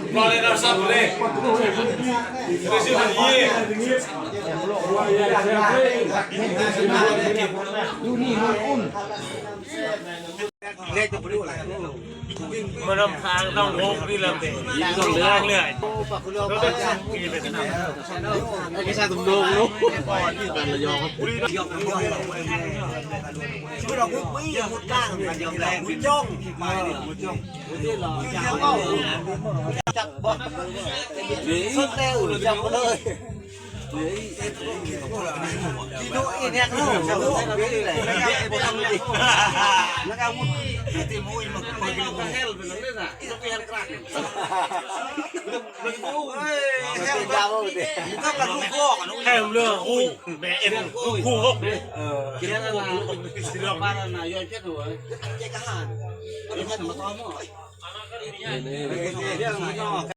Boleh rasa boleh. Terusมันทางต้องโลกนี่แหละต้องเลือกเลยเราได้ทำกี่เป็นขนาดไม่ใช่ตุ้มโดงลูกที่เป็นระยองครับยองช่วยเราพวกไม่มุดก้างมันยอมแรงมุดจ้องมุดจ้องจับบอลสุดเร็วหรือจับเลยดูอีเนี่ยลูกจะรู้อะไรเลยแล้วก็ทำดีแล้วก็มุดตีมุ้ยมันไปกินมาเฮลเป็นอะไรน่ะอีต้องไปเฮลกระเฮลยาวเลยก็กระทุกพวกเฮลเรื่องคู่แม่เอ็นคู่พวกกินแล้วนะสิลองบ้านน่ะย้อนเจ็ดหัวเจ๊กหันก็เลยมาต้อมอ่ะ